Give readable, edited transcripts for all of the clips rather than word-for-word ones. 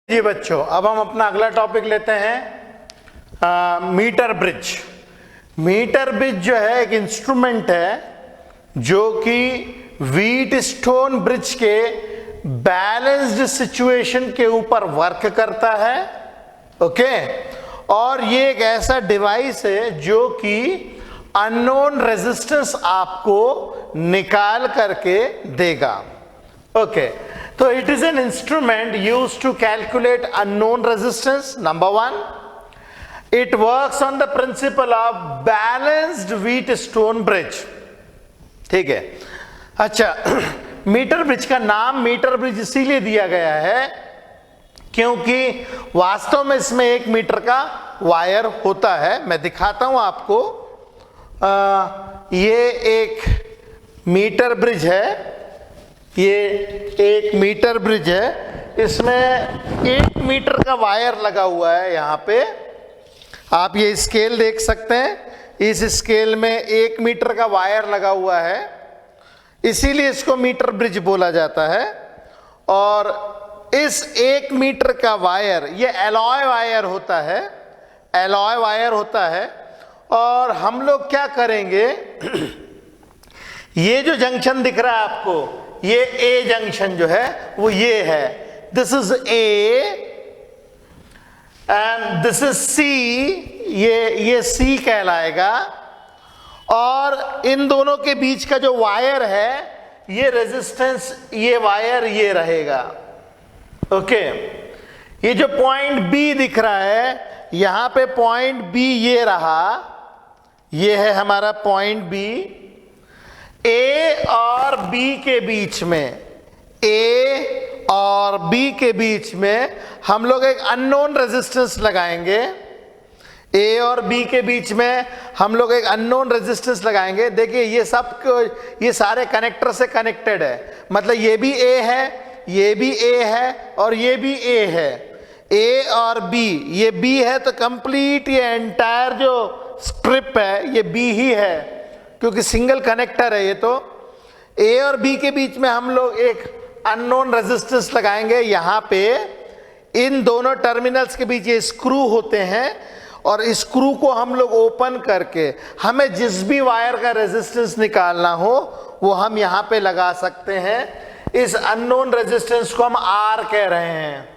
जी बच्चों, अब हम अपना अगला टॉपिक लेते हैं मीटर ब्रिज। मीटर ब्रिज जो है एक इंस्ट्रूमेंट है जो कि व्हीट स्टोन ब्रिज के बैलेंस्ड सिचुएशन के ऊपर वर्क करता है। ओके, और ये एक ऐसा डिवाइस है जो कि अननोन रेजिस्टेंस आपको निकाल करके देगा। Okay, so it is an instrument used to calculate unknown resistance. Number one, it works on the principle of balanced Wheatstone bridge. ठीक है, अच्छा मीटर ब्रिज का नाम मीटर ब्रिज इसीलिए दिया गया है क्योंकि वास्तव में इसमें 1 मीटर का वायर होता है। मैं दिखाता हूं आपको। ये एक मीटर ब्रिज है, ये एक मीटर ब्रिज है। इसमें 1 मीटर का वायर लगा हुआ है। यहाँ पे आप ये स्केल देख सकते हैं। इस स्केल में 1 मीटर का वायर लगा हुआ है, इसीलिए इसको मीटर ब्रिज बोला जाता है। और इस 1 मीटर का वायर ये एलॉय वायर होता है, एलॉय वायर होता है। और हम लोग क्या करेंगे, ये जो जंक्शन दिख रहा है आपको, ये ए जंक्शन जो है वो ये है, this is A and this is C, ये सी कहलाएगा। और इन दोनों के बीच का जो वायर है ये रेजिस्टेंस, ये वायर ये रहेगा। ओके, ये जो पॉइंट बी दिख रहा है, यहां पे पॉइंट बी ये रहा, ये है हमारा पॉइंट बी। ए और बी के बीच में, ए और बी के बीच में हम लोग एक अननोन रेजिस्टेंस लगाएंगे। ए और बी के बीच में हम लोग एक अननोन रेजिस्टेंस लगाएंगे। देखिए ये सब, ये सारे कनेक्टर से कनेक्टेड है, मतलब ये भी ए है, ये भी ए है और ये भी ए है। ए और बी, ये बी है तो कंप्लीट ये एंटायर जो स्ट्रिप है ये बी ही है क्योंकि सिंगल कनेक्टर है ये। तो ए और बी के बीच में हम लोग एक अननोन रेजिस्टेंस लगाएंगे। यहाँ पे इन दोनों टर्मिनल्स के बीच ये स्क्रू होते हैं और स्क्रू को हम लोग ओपन करके हमें जिस भी वायर का रेजिस्टेंस निकालना हो वो हम यहाँ पे लगा सकते हैं। इस अननोन रेजिस्टेंस को हम आर कह रहे हैं।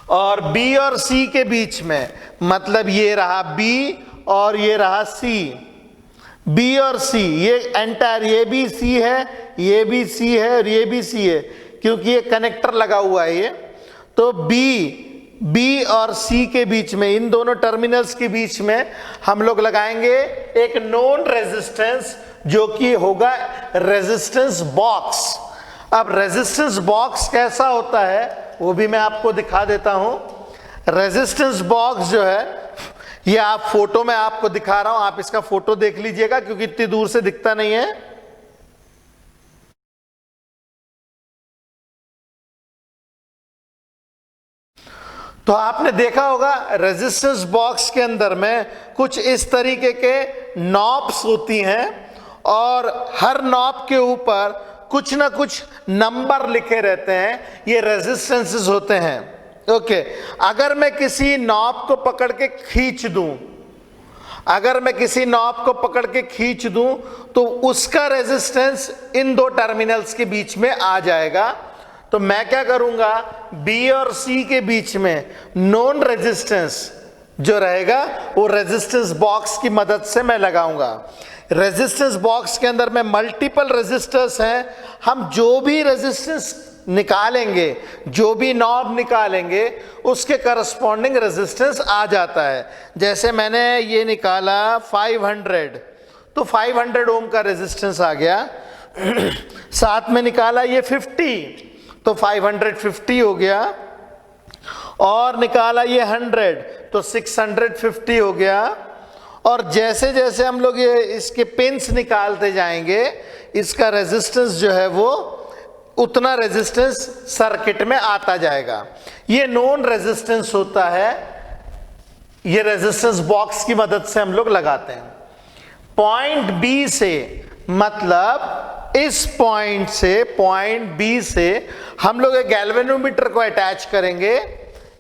और बी और सी के बीच में, मतलब ये रहा बी और ये रहा सी, बी और सी, ये एंटायर, ये भी सी है, ये भी सी है और ये भी सी है क्योंकि ये कनेक्टर लगा हुआ है ये। तो बी और सी के बीच में, इन दोनों टर्मिनल्स के बीच में हम लोग लगाएंगे एक नोन रेजिस्टेंस जो कि होगा रेजिस्टेंस बॉक्स। अब रेजिस्टेंस बॉक्स कैसा होता है वो भी मैं आपको दिखा देता हूं। रेजिस्टेंस बॉक्स जो है ये आप फोटो में आपको दिखा रहा हूं, आप इसका फोटो देख लीजिएगा क्योंकि इतनी दूर से दिखता नहीं है। तो आपने देखा होगा रेजिस्टेंस बॉक्स के अंदर में कुछ इस तरीके के नॉब्स होती हैं और हर नॉब के ऊपर कुछ ना कुछ नंबर लिखे रहते हैं, ये रेजिस्टेंसेस होते हैं। ओके, अगर मैं किसी नॉब को पकड़ के खींच दूं, अगर मैं किसी नॉब को पकड़ के खींच दूं तो उसका रेजिस्टेंस इन दो टर्मिनल्स के बीच में आ जाएगा। तो मैं क्या करूंगा, बी और सी के बीच में नॉन रेजिस्टेंस जो रहेगा वो रेजिस्टेंस बॉक्स की मदद से मैं लगाऊंगा। रेजिस्टेंस बॉक्स के अंदर में मल्टीपल रेजिस्टर्स हैं। हम जो भी रेजिस्टेंस निकालेंगे, जो भी नॉब निकालेंगे उसके करस्पॉन्डिंग रेजिस्टेंस आ जाता है। जैसे मैंने ये निकाला 500, तो 500 ओम का रेजिस्टेंस आ गया। साथ में निकाला ये 50, तो 550 हो गया। और निकाला ये 100, तो 650 हो गया। और जैसे जैसे हम लोग ये इसके पिंस निकालते जाएंगे, इसका रेजिस्टेंस जो है वो उतना रेजिस्टेंस सर्किट में आता जाएगा। ये नोन रेजिस्टेंस होता है, ये रेजिस्टेंस बॉक्स की मदद से हम लोग लगाते हैं। पॉइंट बी से, मतलब इस पॉइंट से, पॉइंट बी से हम लोग एक गैल्वेनोमीटर को अटैच करेंगे।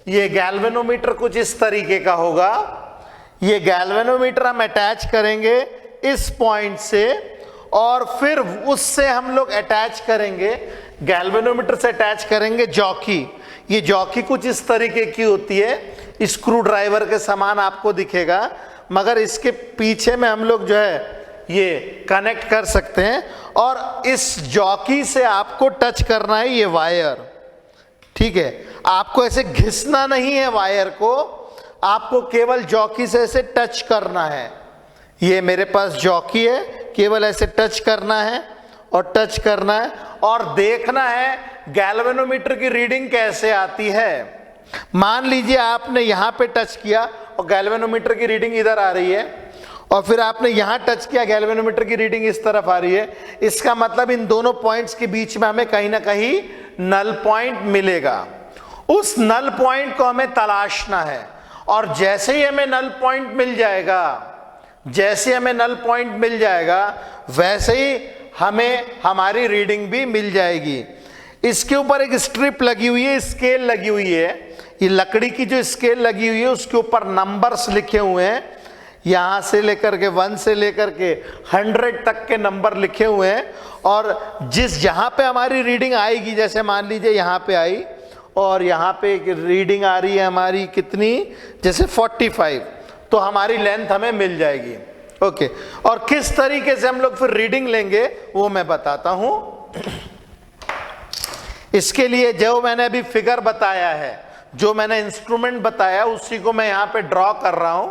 ये गैल्वेनोमीटर कुछ इस तरीके का होगा। ये गैल्वेनोमीटर हम अटैच करेंगे इस पॉइंट से, और फिर उससे हम लोग अटैच करेंगे, गैल्वेनोमीटर से अटैच करेंगे जॉकी। ये जॉकी कुछ इस तरीके की होती है, स्क्रू ड्राइवर के समान आपको दिखेगा, मगर इसके पीछे में हम लोग जो है ये कनेक्ट कर सकते हैं, और इस जॉकी से आपको टच करना है ये वायर। ठीक है, आपको ऐसे घिसना नहीं है वायर को, आपको केवल जॉकी से ऐसे टच करना है। ये मेरे पास जॉकी है, केवल ऐसे टच करना है और टच करना है, और देखना है गैल्वेनोमीटर की रीडिंग कैसे आती है। मान लीजिए आपने यहाँ पे टच किया और गैल्वेनोमीटर की रीडिंग इधर आ रही है, और फिर आपने यहाँ टच किया, गैल्वेनोमीटर की रीडिंग इस तरफ आ रही है। इसका मतलब इन दोनों पॉइंट्स के बीच में हमें कहीं ना कहीं नल पॉइंट मिलेगा। उस नल पॉइंट को हमें तलाशना है, और जैसे ही हमें नल पॉइंट मिल जाएगा, जैसे हमें नल पॉइंट मिल जाएगा, वैसे ही हमें हमारी रीडिंग भी मिल जाएगी। इसके ऊपर एक स्ट्रिप लगी हुई है, स्केल लगी हुई है। ये लकड़ी की जो स्केल लगी हुई है उसके ऊपर नंबर्स लिखे हुए हैं, यहाँ से लेकर के 1 से लेकर के 100 तक के नंबर लिखे हुए हैं। और जहाँ पे हमारी रीडिंग आएगी, जैसे मान लीजिए यहाँ पे आई, और यहाँ पे एक रीडिंग आ रही है हमारी कितनी, जैसे 45, तो हमारी लेंथ हमें मिल जाएगी। ओके, और किस तरीके से हम लोग फिर रीडिंग लेंगे वो मैं बताता हूं। इसके लिए जो मैंने अभी फिगर बताया है, जो मैंने इंस्ट्रूमेंट बताया, उसी को मैं यहाँ पे ड्रॉ कर रहा हूं।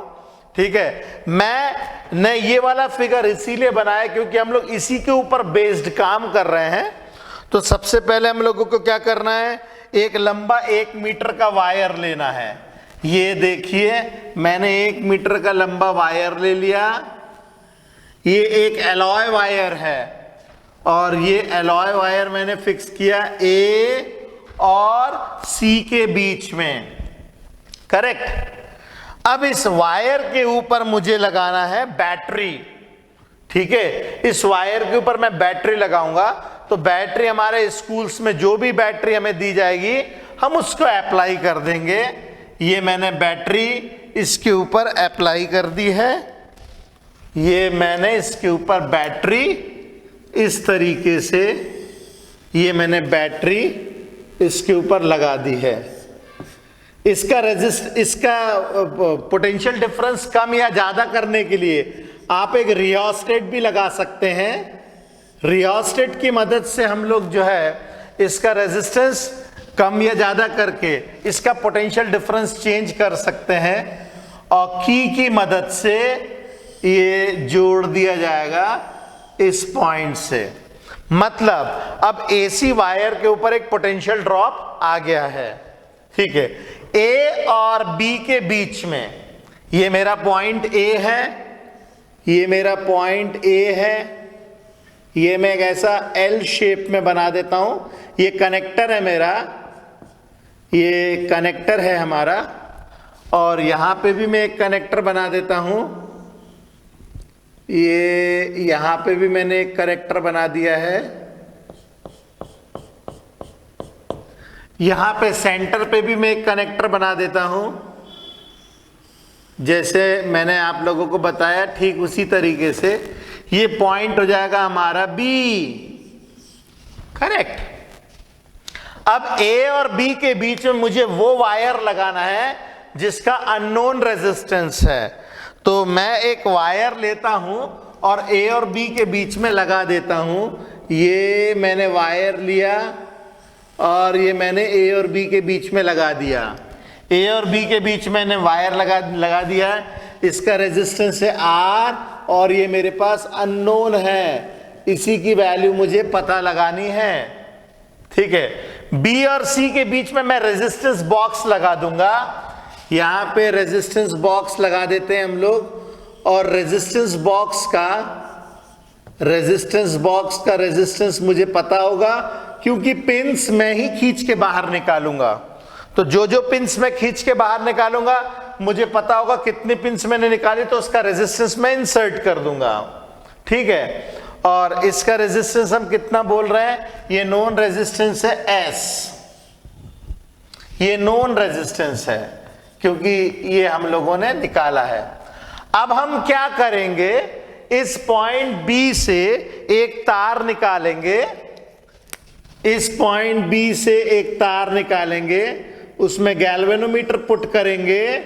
ठीक है, मैंने ये वाला फिगर इसीलिए बनाया क्योंकि हम लोग इसी के ऊपर बेस्ड काम कर रहे हैं। तो सबसे पहले हम लोगों को क्या करना है, एक लंबा 1 मीटर का वायर लेना है। ये देखिए, मैंने 1 मीटर का लंबा वायर ले लिया। ये एक एलॉय वायर है, और ये एलॉय वायर मैंने फिक्स किया ए और सी के बीच में। करेक्ट। अब इस वायर के ऊपर मुझे लगाना है बैटरी। ठीक है, इस वायर के ऊपर मैं बैटरी लगाऊंगा। तो बैटरी हमारे स्कूल्स में जो भी बैटरी हमें दी जाएगी, हम उसको अप्लाई कर देंगे। ये मैंने बैटरी इसके ऊपर अप्लाई कर दी है। ये मैंने इसके ऊपर बैटरी इस तरीके से, ये मैंने बैटरी इसके ऊपर लगा दी है। इसका पोटेंशियल डिफरेंस कम या ज्यादा करने के लिए आप एक रियोस्टेट भी लगा सकते हैं। रियोस्टेट की मदद से हम लोग जो है इसका रेजिस्टेंस कम या ज्यादा करके इसका पोटेंशियल डिफरेंस चेंज कर सकते हैं, और की मदद से ये जोड़ दिया जाएगा इस पॉइंट से। मतलब अब एसी वायर के ऊपर एक पोटेंशियल ड्रॉप आ गया है। ठीक है, ए और बी के बीच में, ये मेरा पॉइंट ए है, ये मेरा पॉइंट ए है। ये मैं एक ऐसा एल शेप में बना देता हूं। ये कनेक्टर है मेरा, ये कनेक्टर है हमारा, और यहां पे भी मैं एक कनेक्टर बना देता हूं। ये यहां पे भी मैंने एक कनेक्टर बना दिया है। यहां पे सेंटर पे भी मैं एक कनेक्टर बना देता हूं। जैसे मैंने आप लोगों को बताया, ठीक उसी तरीके से ये पॉइंट हो जाएगा हमारा बी। करेक्ट। अब ए और बी के बीच में मुझे वो वायर लगाना है जिसका अननोन रेजिस्टेंस है। तो मैं एक वायर लेता हूं और ए और बी के बीच में लगा देता हूं। ये मैंने वायर लिया और ये मैंने ए और बी के बीच में लगा दिया। ए और बी के बीच में मैंने वायर लगा दिया। इसका रेजिस्टेंस है आर, और ये मेरे पास अननोन है, इसी की वैल्यू मुझे पता लगानी है। ठीक है, बी और सी के बीच में मैं रेजिस्टेंस बॉक्स लगा दूंगा। यहां पे रेजिस्टेंस बॉक्स लगा देते हैं हम लोग, और रेजिस्टेंस बॉक्स का रेजिस्टेंस मुझे पता होगा क्योंकि पिंस मैं ही खींच के बाहर निकालूंगा। तो जो पिंस मैं खींच के बाहर निकालूंगा मुझे पता होगा कितने पिंस मैंने निकाली, तो उसका रेजिस्टेंस मैं इंसर्ट कर दूंगा। ठीक है, और इसका रेजिस्टेंस हम कितना बोल रहे हैं, ये नोन रेजिस्टेंस है S, ये नोन रेजिस्टेंस है क्योंकि ये हम लोगों ने निकाला है। अब हम क्या करेंगे, इस पॉइंट B से एक तार निकालेंगे, इस पॉइंट B से एक तार निकालेंगे, उसमें गैल्वेनोमीटर पुट करेंगे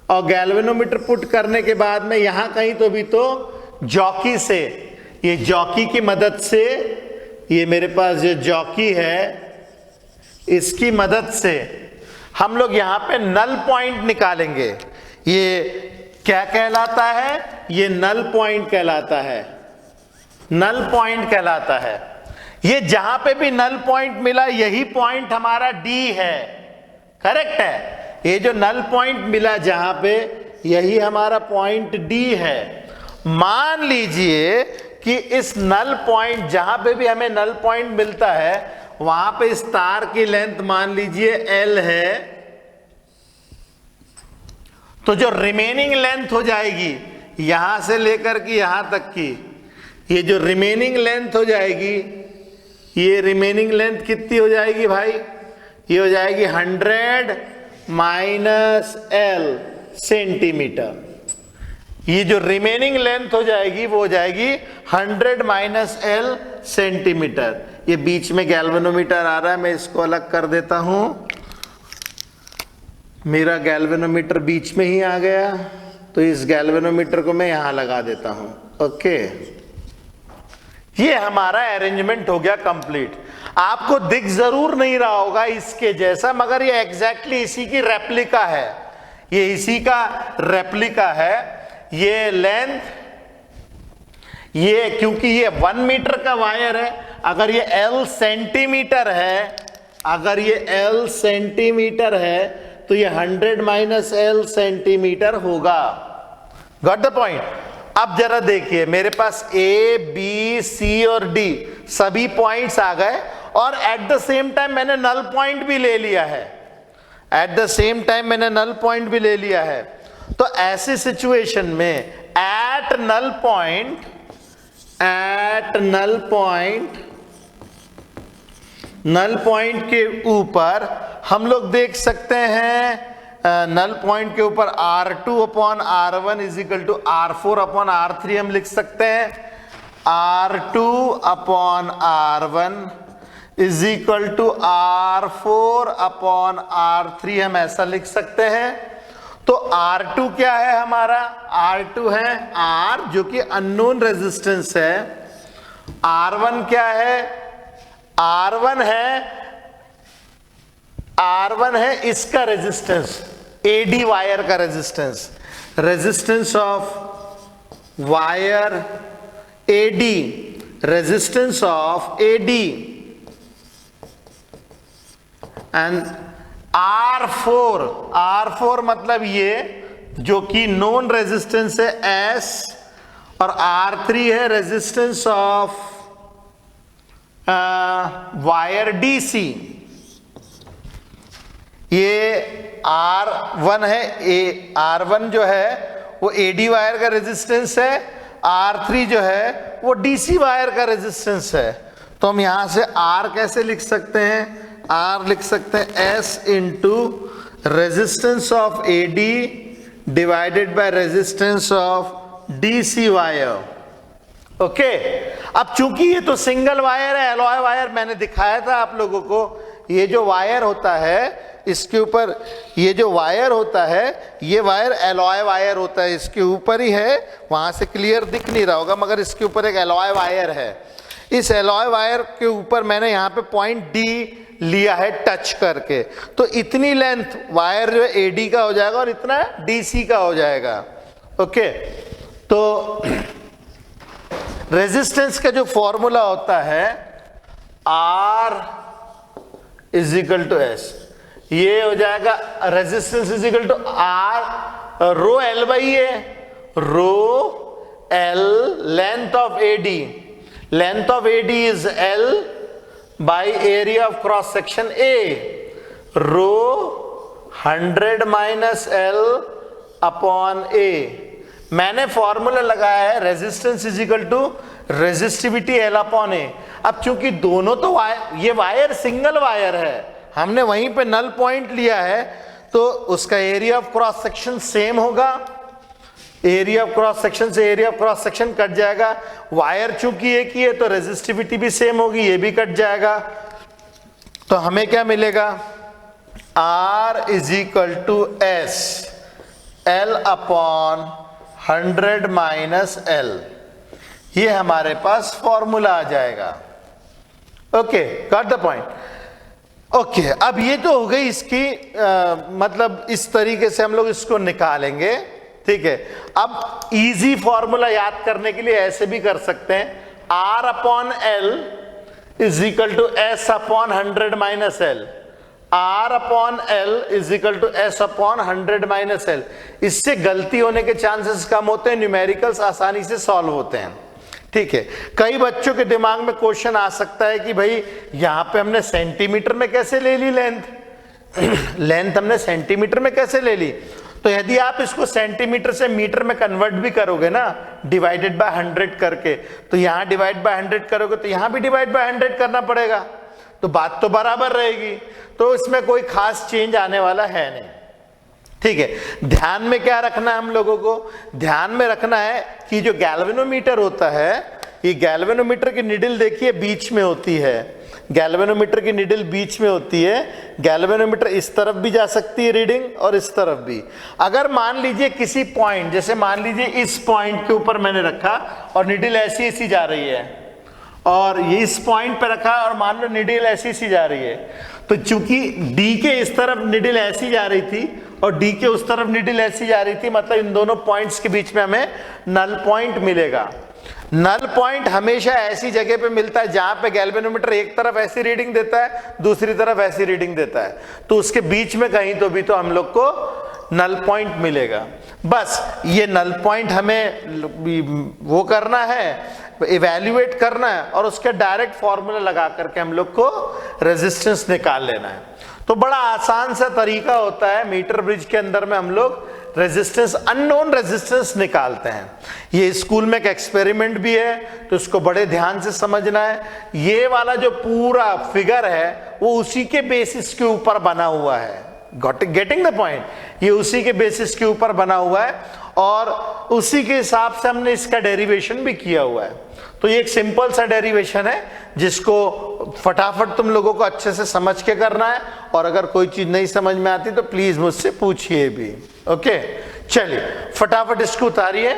और गैल्वेनोमीटर पुट करने के बाद में यहां कहीं तो भी तो जॉकी से, ये जॉकी की मदद से, ये मेरे पास जो जॉकी है इसकी मदद से हम लोग यहां पे नल पॉइंट निकालेंगे। ये क्या कहलाता है, ये नल पॉइंट कहलाता है, नल पॉइंट कहलाता है। ये जहां पे भी नल पॉइंट मिला यही पॉइंट हमारा D है, करेक्ट है। ये जो नल पॉइंट मिला जहां पे, यही हमारा पॉइंट D है। मान लीजिए कि इस नल पॉइंट, जहां पे भी हमें नल पॉइंट मिलता है वहां पे इस तार की लेंथ मान लीजिए L है, तो जो रिमेनिंग लेंथ हो जाएगी यहां से लेकर के यहां तक की, ये जो रिमेनिंग लेंथ हो जाएगी, ये रिमेनिंग लेंथ कितनी हो जाएगी भाई, ये हो जाएगी 100 माइनस L सेंटीमीटर। ये जो रिमेनिंग लेंथ हो जाएगी वो हो जाएगी 100 माइनस L सेंटीमीटर। ये बीच में गैल्वेनोमीटर आ रहा है, मैं इसको अलग कर देता हूं, मेरा गैल्वेनोमीटर बीच में ही आ गया, तो इस गैल्वेनोमीटर को मैं यहां लगा देता हूं। ओके, ये हमारा अरेंजमेंट हो गया कंप्लीट। आपको दिख जरूर नहीं रहा होगा इसके जैसा, मगर ये एग्जैक्टली इसी की रेप्लिका है, ये इसी का रेप्लिका है। ये लेंथ, ये क्योंकि ये 1 मीटर का वायर है, अगर ये L सेंटीमीटर है, अगर ये L सेंटीमीटर है तो ये 100 माइनस L सेंटीमीटर होगा। Got the point. अब जरा देखिए, मेरे पास A, B, C और D सभी पॉइंट्स आ गए और एट द सेम टाइम मैंने नल पॉइंट भी ले लिया है, एट द सेम टाइम मैंने नल पॉइंट भी ले लिया है। तो ऐसी सिचुएशन में at null point, at null point, null point के ऊपर हम लोग देख सकते हैं, नल पॉइंट के ऊपर R2 upon R1 is equal to R4 upon R3 हम लिख सकते हैं। R2 upon R1 is equal to R4 upon R3 हम ऐसा लिख सकते हैं। तो R2 क्या है हमारा, R2 है R जो कि अननोन रेजिस्टेंस है। R1 क्या है, R1 है इसका रेजिस्टेंस, AD वायर का resistance, resistance of wire AD, resistance of AD and R4 मतलब ये जो कि नोन रेजिस्टेंस है S, और R3 है रेजिस्टेंस ऑफ वायर DC। ये R1 है, R1 जो है वो AD वायर का रेजिस्टेंस है, R3 जो है वो DC वायर का रेजिस्टेंस है। तो हम यहां से R कैसे लिख सकते हैं, R लिख सकते हैं S into resistance of AD divided by resistance of DC wire. Okay, अब चूंकि ये तो सिंगल वायर है, एलॉय वायर मैंने दिखाया था आप लोगों को, ये जो वायर होता है इसके ऊपर, ये जो वायर होता है ये वायर एलॉय वायर होता है, इसके ऊपर ही है, वहां से क्लियर दिख नहीं रहा होगा मगर इसके ऊपर एक एलॉय वायर है। इस एलॉय वायर के ऊपर मैंने यहाँ पे पॉइंट D लिया है टच करके, तो इतनी लेंथ वायर जो है AD का हो जाएगा और इतना DC का हो जाएगा। ओके, तो रेजिस्टेंस का जो फॉर्मूला होता है R is equal to S, ये हो जाएगा resistance is equal to R rho L by A, rho L length of AD, length of AD is L by area of cross section A, rho 100 minus L upon A। मैंने formula लगाया है resistance is equal to resistivity L upon A. अब चूंकि दोनों तो ये wire single wire है, हमने वहीं पे नल पॉइंट लिया है, तो उसका area of cross section same होगा। एरिया ऑफ क्रॉस सेक्शन से area of cross section cut जाएगा। वायर चूंकि एक ही है तो रेजिस्टिविटी भी सेम होगी, ये भी कट जाएगा। तो हमें क्या मिलेगा, R is equal to S L upon 100 minus L। ये हमारे पास फॉर्मूला आ जाएगा। Okay, got the point. Okay, अब ये तो हो गई इसकी मतलब इस तरीके से हम लोग इसको निकालेंगे, ठीक है। अब इजी फॉर्मूला याद करने के लिए ऐसे भी कर सकते हैं, R upon L is equal to S upon 100 minus L। R upon L is equal to S upon 100 minus L। इससे गलती होने के चांसेस कम होते हैं, न्यूमेरिकल्स आसानी से सॉल्व होते हैं, ठीक है। कई बच्चों के दिमाग में क्वेश्चन आ सकता है कि भाई यहां पे हमने सेंटीमीटर में कैसे ले ली लेंथ लेंथ हमने सेंटीमीटर में कैसे ले ली। तो यदि आप इसको सेंटीमीटर से मीटर में कन्वर्ट भी करोगे ना, डिवाइडेड बाय 100 करके, तो यहां डिवाइड बाय 100 करोगे तो यहां भी डिवाइड बाय 100 करना पड़ेगा, तो बात तो बराबर रहेगी। तो इसमें कोई खास चेंज आने वाला है नहीं, ठीक है। ध्यान में क्या रखना है हम लोगों को, ध्यान में रखना है कि जो गैल्वेनोमीटर होता है, ये गैल्वेनोमीटर की निडल देखिए बीच में होती है, गैल्वेनोमीटर की निडल बीच में होती है। गैल्वेनोमीटर इस तरफ भी जा सकती है रीडिंग और इस तरफ भी। अगर मान लीजिए किसी पॉइंट, जैसे मान लीजिए इस पॉइंट के ऊपर मैंने रखा और निडल ऐसी ऐसी जा रही है, और ये इस पॉइंट पे रखा और मान लो निडल ऐसी ऐसी जा रही है, तो चूंकि डी के इस तरफ निडल ऐसी जा रही थी और डी के उस तरफ निडल ऐसी जा रही थी, मतलब इन दोनों पॉइंट्स के बीच में हमें नल पॉइंट मिलेगा। नल पॉइंट हमेशा ऐसी जगह पे मिलता है जहां पे गैल्वेनोमीटर एक तरफ ऐसी रीडिंग देता है, दूसरी तरफ ऐसी रीडिंग देता है, तो उसके बीच में कहीं तो भी तो हम लोग को नल पॉइंट मिलेगा। बस ये नल पॉइंट हमें वो करना है, इवैल्यूएट करना है, और उसके डायरेक्ट फॉर्मूला लगा करके हम लोग को रेजिस्टेंस निकाल लेना है। तो बड़ा आसान सा तरीका होता है, मीटर ब्रिज के अंदर में हम लोग रेजिस्टेंस, अननोन रेजिस्टेंस निकालते हैं। ये स्कूल में एक एक्सपेरिमेंट भी है, तो इसको बड़े ध्यान से समझना है। ये वाला जो पूरा फिगर है वो उसी के बेसिस के ऊपर बना हुआ है, गेटिंग द पॉइंट, ये उसी के बेसिस के ऊपर बना हुआ है और उसी के हिसाब से हमने इसका डेरिवेशन भी किया हुआ है। तो ये एक सिंपल सा डेरिवेशन है जिसको फटाफट तुम लोगों को अच्छे से समझ के करना है, और अगर कोई चीज नहीं समझ में आती तो प्लीज मुझसे पूछिए भी। ओके, चलिए फटाफट इसको उतारिए।